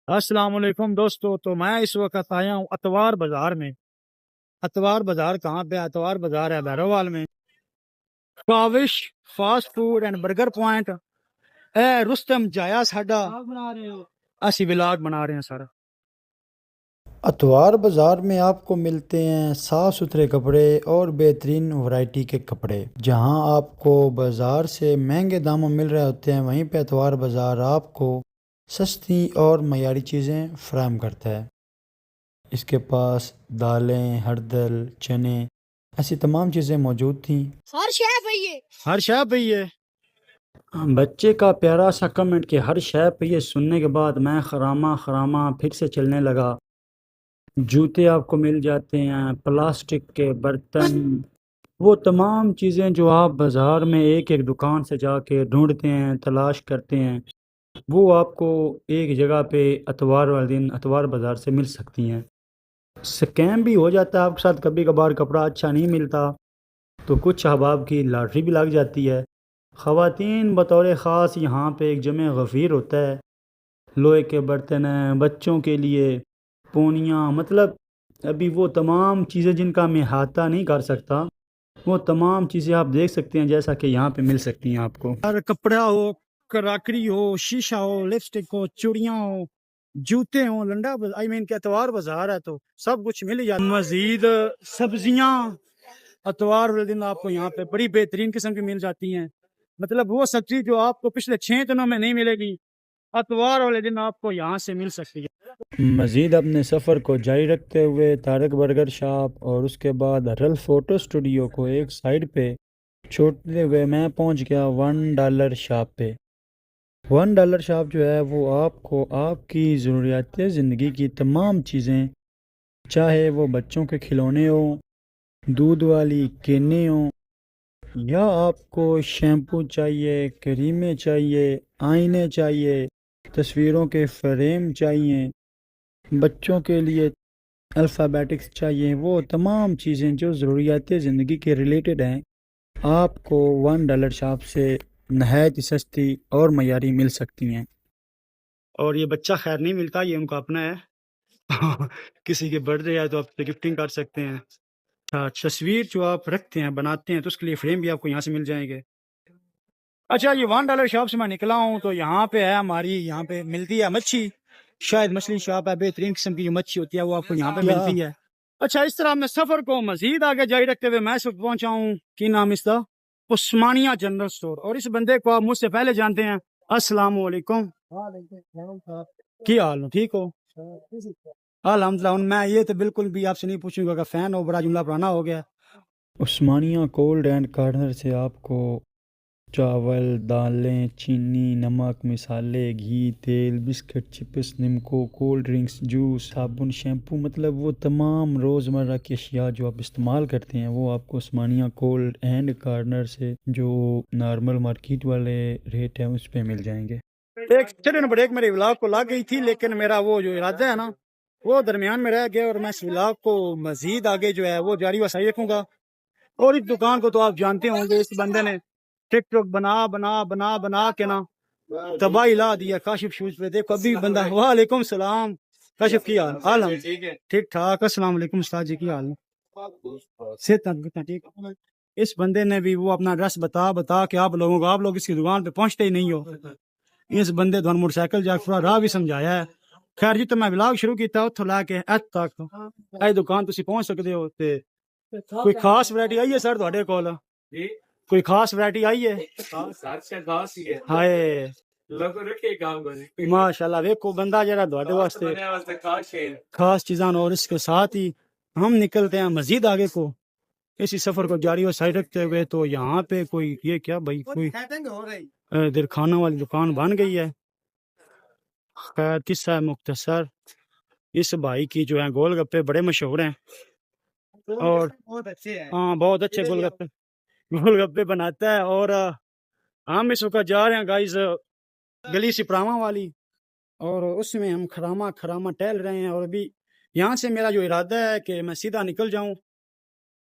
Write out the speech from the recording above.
السلام علیکم دوستو، تو میں اس وقت آیا ہوں اتوار بازار میں۔ اتوار بازار کہاں پہ؟ اتوار بازار ہے بہروال میں۔ Kawish fast food and burger point اے رستم جایا ساڈا، اسی ولاگ بنا رہے ہیں سر۔ اتوار بازار میں آپ کو ملتے ہیں صاف ستھرے کپڑے اور بہترین ورائٹی کے کپڑے۔ جہاں آپ کو بازار سے مہنگے داموں مل رہے ہوتے ہیں، وہیں پہ اتوار بازار آپ کو سستی اور معیاری چیزیں فراہم کرتا ہے۔ اس کے پاس دالیں، ہردل، چنے، ایسی تمام چیزیں موجود تھیں۔ ہر شے پہ ہی ہے۔ بچے کا پیارا سا کمنٹ کہ ہر شے پہ یہ سننے کے بعد میں خرامہ خرامہ پھر سے چلنے لگا۔ جوتے آپ کو مل جاتے ہیں، پلاسٹک کے برتن، وہ تمام چیزیں جو آپ بازار میں ایک ایک دکان سے جا کے ڈھونڈتے ہیں، تلاش کرتے ہیں، وہ آپ کو ایک جگہ پہ اتوار والے دن اتوار بازار سے مل سکتی ہیں۔ سکیم بھی ہو جاتا ہے آپ کے ساتھ، کبھی کبھار کپڑا اچھا نہیں ملتا تو کچھ احباب کی لاٹری بھی لگ جاتی ہے۔ خواتین بطور خاص یہاں پہ ایک جمع غفیر ہوتا ہے۔ لوہے کے برتن ہیں، بچوں کے لیے پونیاں، مطلب ابھی وہ تمام چیزیں جن کا میں احاطہ نہیں کر سکتا، وہ تمام چیزیں آپ دیکھ سکتے ہیں جیسا کہ یہاں پہ مل سکتی ہیں آپ کو۔ ہر کپڑا ہو، کراکری ہو، شیشہ ہو، لپسٹک ہو، چوڑیاں ہو، جوتے ہوں، لنڈا آئی مین کہ اتوار بازار ہے تو سب کچھ مل جاتا ہے۔ مزید سبزیاں اتوار والے دن آپ کو یہاں پہ بڑی بہترین قسم کی مل جاتی ہیں۔ مطلب وہ سبزی جو آپ کو پچھلے 6 دنوں میں نہیں ملے گی، اتوار والے دن آپ کو یہاں سے مل سکتی ہے۔ مزید اپنے سفر کو جاری رکھتے ہوئے طارق برگر شاپ اور اس کے بعد رل فوٹو اسٹوڈیو کو ایک سائڈ پہ چھوڑتے ہوئے میں پہنچ گیا $1 شاپ پہ۔ $1 شاپ جو ہے وہ آپ کو آپ کی ضروریات زندگی کی تمام چیزیں، چاہے وہ بچوں کے کھلونے ہوں، دودھ والی کینیں ہوں، یا آپ کو شیمپو چاہیے، کریمیں چاہیے، آئینے چاہیے، تصویروں کے فریم چاہیے، بچوں کے لیے الفابیٹکس چاہیے، وہ تمام چیزیں جو ضروریات زندگی کے ریلیٹڈ ہیں آپ کو $1 شاپ سے نہایت سستی اور معیاری مل سکتی ہیں۔ اور یہ بچہ خیر نہیں ملتا، یہ ان کا اپنا ہے۔ کسی کے برتھ ڈے ہے تو آپ گفٹنگ کر سکتے ہیں۔ تصویر جو آپ رکھتے ہیں، بناتے ہیں، تو اس کے لیے فریم بھی آپ کو یہاں سے مل جائیں گے۔ اچھا، یہ $1 شاپ سے میں نکلا ہوں تو یہاں پہ ہے ہماری، یہاں پہ ملتی ہے مچھی، شاید مچھلی شاپ ہے، بہترین قسم کی جو مچھی ہوتی ہے وہ آپ کو یہاں پہ ملتی ہے۔ اچھا، اس طرح میں سفر کو مزید آگے جاری رکھتے ہوئے میں اس وقت پہنچا ہوں، کی نام اس کا، عثمانیہ جنرل سٹور، اور اس بندے کو آپ مجھ سے پہلے جانتے ہیں۔ السلام علیکم، کی حال ہو؟ ٹھیک ہو؟ الحمدللہ۔ میں یہ تو بالکل بھی آپ سے نہیں پوچھوں گا کہ فین ہو، بڑا جملہ پرانا ہو گیا۔ عثمانیہ کولڈ اینڈ کارنر سے آپ کو چاول، دالیں، چینی، نمک، مسالے، گھی، تیل، بسکٹ، چپس، نمکو، کولڈ ڈرنکس، جوس، صابن، شیمپو، مطلب وہ تمام روزمرہ کی اشیاء جو آپ استعمال کرتے ہیں وہ آپ کو عثمانیہ کولڈ اینڈ کارنر سے جو نارمل مارکیٹ والے ریٹ ہیں اس پہ مل جائیں گے۔ ایک چلے نا بریک میرے ولاگ کو لگ گئی تھی، لیکن میرا وہ جو ارادہ ہے نا وہ درمیان میں رہ گیا، اور میں اس ولاگ کو مزید آگے جو ہے وہ جاری وسائی رکھوں گا۔ اور اس دکان کو تو آپ جانتے ہوں گے، اس بندے نے ٹک ٹاک بنا بنا بنا بنا کے نا تباہی لا دیا کاشف شوز پہ۔ دیکھو ابھی بندہ، وعلیکم السلام کاشف، کی حال؟ الحمد ٹھیک ٹھاک۔ السلام علیکم استاد جی، کی حال ہے؟ صحت ٹھیک۔ اس بندے نے بھی وہ اپنا ایڈریس بتا بتا کے آپ لوگوں کو، آپ لوگ اس کی دکان پہ پہنچتے ہی نہیں ہو۔ اس بندے تو موٹر سائیکل جا پورا راہ بھی سمجھایا ہے۔ خیر جی، تو میں ولاگ شروع کیتا اتھوں لے کے ات تک اے دکان تسی پہنچ سکتے ہو۔ تے کوئی خاص ورائٹی آئی ہے سر تواڈے کول؟ کوئی خاص ورائٹی آئی ہے؟ ہائے ماشاءاللہ، ویکھو بندہ جڑا تواڈے واسطے خاص چیزاں، اور اس کے ساتھ ہی ہم نکلتے ہیں مزید آگے کو اسی سفر کو جاری و سائڈ رکھتے ہوئے۔ تو یہاں پہ کوئی یہ کیا بھائی، کوئی ادھر کھانا والی دکان بن گئی ہے۔ خیر قصہ ہے مختصر، اس بھائی کی جو ہے گول گپے بڑے مشہور ہیں، اور ہاں بہت اچھے گول گپے بناتا ہے۔ اور ہم اس وقت جا رہے ہیں گائز گلی سپراواں والی، اور اس میں ہم کھراما ٹہل رہے ہیں، اور ابھی یہاں سے میرا جو ارادہ ہے کہ میں سیدھا نکل جاؤں